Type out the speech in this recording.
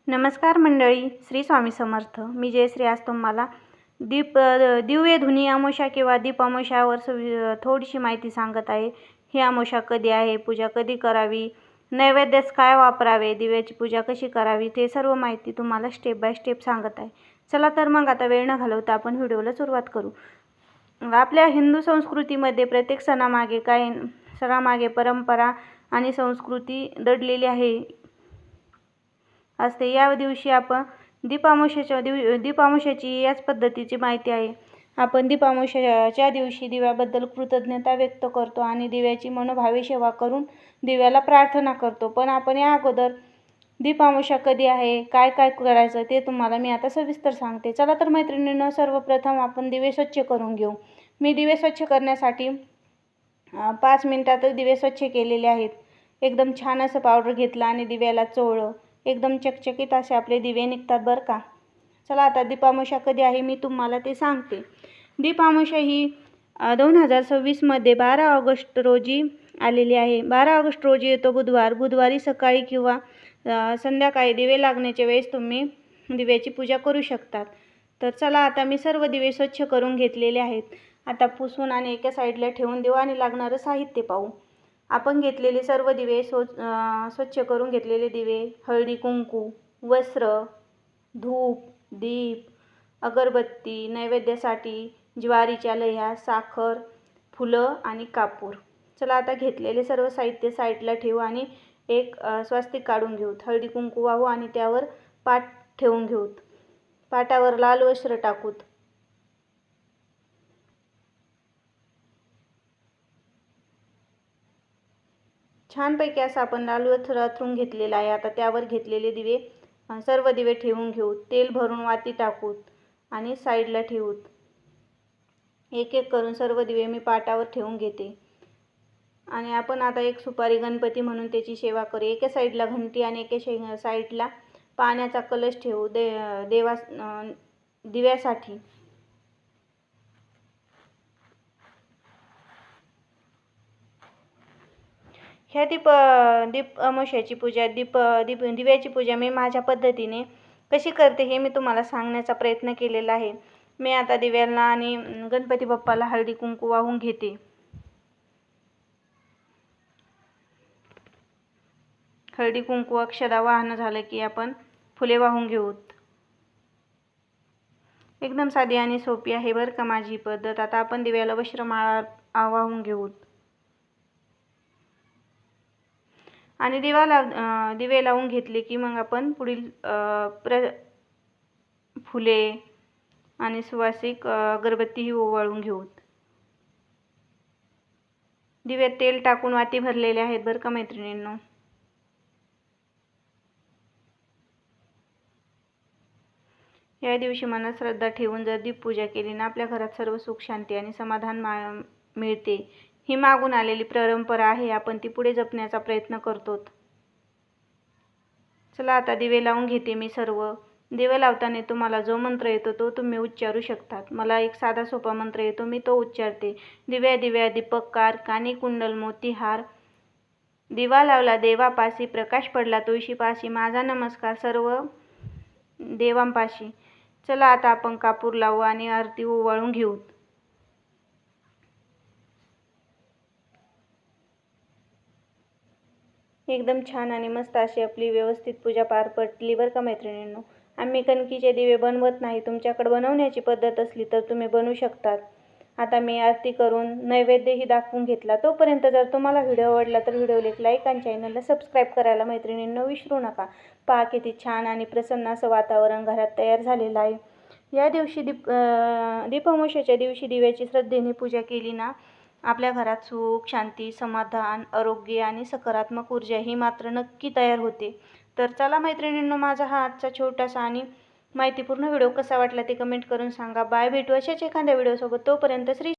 नमस्कार मंडळी, श्री स्वामी समर्थ. मी जयश्री. आज तुम्हाला दिव्य धुनी अमावस्या किंवा दीप अमावस्यावर थोडीशी माहिती सांगत आहे. ही अमावस्या कधी आहे, पूजा कधी करावी, नैवेद्यास काय वापरावे, दिव्याची पूजा कशी करावी, ते सर्व माहिती तुम्हाला स्टेप बाय स्टेप सांगत आहे. चला तर मग आता वेळ न घालवता आपण व्हिडिओला सुरुवात करू. आपल्या हिंदू संस्कृतीमध्ये प्रत्येक सणामागे परंपरा आणि संस्कृती दडलेली आहे असते. या दिवशी आपण दीप अमावस्याची याच पद्धतीची माहिती आहे. आपण दीप अमावस्याच्या दिवशी दिव्याबद्दल कृतज्ञता व्यक्त करतो आणि दिव्याची मनोभावे सेवा करून दिव्याला प्रार्थना करतो. पण आपण या अगोदर दीप अमावस्या कधी आहे, काय काय करायचं ते तुम्हाला मी आता सविस्तर सांगते. चला तर मैत्रिणींनो, सर्वप्रथम आपण दिवे स्वच्छ करून घेऊ. मी दिवे स्वच्छ करण्यासाठी 5 मिनिटातच दिवे स्वच्छ केलेले आहेत. एकदम छान असं पावडर घेतलं आणि दिव्याला चोळलं. एकदम चकचकीत असे आपले दिवे निघतात बरं का. चला आता दीप अमावस्या कधी आहे मी तुम्हाला ते सांगते. दीप अमावस्या ही 2026 12 ऑगस्ट रोजी आलेली आहे. 12 ऑगस्ट रोजी येतो बुधवारी सकाळी किंवा संध्याकाळी दिवे लागण्याच्या वेळेस तुम्ही दिव्याची पूजा करू शकतात. तर चला आता मी सर्व दिवे स्वच्छ करून घेतलेले आहेत. आता पुसून आणि एका साईडला ठेवून देऊ आणि लागणारं साहित्य पाहू. आपण घेतलेले सर्व दिवे स्वच्छ करून घेतलेले दिवे, हळदी कुंकू, वस्त्र, धूप, दीप, अगरबत्ती, नैवेद्यासाठी ज्वारीच्या लह्या, साखर, फुलं आणि कापूर. चला आता घेतलेले सर्व साहित्य साईडला ठेवू आणि एक स्वास्तिक काढून घेऊ. हळदी कुंकू वाहू आणि त्यावर पाट ठेवून घेऊ. पाटावर लाल वस्त्र टाकूत. छानपैकी असं आपण लाल वस्त्र अंथरून घेतलेलं आहे. आता त्यावर घेतलेले दिवे सर्व दिवे ठेवून घेऊ. तेल भरून वाती टाकूत आणि साईडला ठेवूत. एक एक करून सर्व दिवे मी पाटावर ठेवून घेते. आणि आपण आता एक सुपारी गणपती म्हणून त्याची सेवा करू. एका साईडला घंटी आणि एका साईडला पाण्याचा कलश ठेवू दिव्यासाठी. ह्या दीप अमावस्याची पूजा दिव्याची पूजा मी माझ्या पद्धतीने कशी करते हे मी तुम्हाला सांगण्याचा प्रयत्न केलेला आहे. मी आता दिव्याला आणि गणपती बाप्पाला हळदी कुंकू वाहून घेते. हळदी कुंकू अक्षदा वाहन झालं की आपण फुले वाहून घेऊत. एकदम साधी आणि सोपी आहे बरं का माझी पद्धत. आता आपण दिव्याला वस्त्रमाळा वाहून घेऊत आणि दिवे लावून घेतले की मग आपण पुढील फुले आणि सुवासिक अगरबत्ती ही ओवाळून घेऊत. दिव्यात तेल टाकून वाती भरलेले आहेत बरं का मैत्रिणींनो. या दिवशी मनात श्रद्धा ठेवून जर दीप पूजा केली ना, आपल्या घरात सर्व सुख शांती आणि समाधान मिळते. ही मागून आलेली परंपरा आहे. आपण ती पुढे जपण्याचा प्रयत्न करतो. चला आता दिवे लावून घेते मी सर्व. दिवे लावताना तुम्हाला जो मंत्र येतो तो तुम्ही उच्चारू शकतात. मला एक साधा सोपा मंत्र येतो, मी तो उच्चारते. दिव्या दिव्या दीपककार, कानी कुंडल मोतीहार, दिवा लावला देवापाशी, प्रकाश पडला तुळशीपाशी, माझा नमस्कार सर्व देवांपाशी. चला आता आपण कापूर लावू आणि आरती ओवाळून घेऊ. एकदम छान आणि मस्त अशी आपली व्यवस्थित पूजा पार पडली बरं का मैत्रिणींनो. आम्ही कणकीचे दिवे बनवत नाही. तुमच्याकडे बनवण्याची पद्धत असली तर तुम्ही बनवू शकतात. आता मी आरती करून नैवेद्यही दाखवून घेतला. तोपर्यंत जर तुम्हाला व्हिडिओ आवडला तर व्हिडिओला एक लाईक आणि चॅनलला सबस्क्राईब करायला मैत्रिणींनो विसरू नका. पहा किती छान आणि प्रसन्न असं वातावरण घरात तयार झालेलं आहे. या दिवशी दीप अमावस्येच्या दिवशी दिव्याची श्रद्धेने पूजा केली ना, आपल्या घरात सुख, शांती, समाधान, आरोग्य आणि सकारात्मक ऊर्जा ही मात्र नक्की तयार होते. तर चला मैत्रिणींनो, माझा हा आजचा छोटासा आणि माहितीपूर्ण व्हिडिओ कसा वाटला ते कमेंट करून सांगा. बाय. भेटू अशाच एखाद्या व्हिडिओसोबत. तोपर्यंत श्री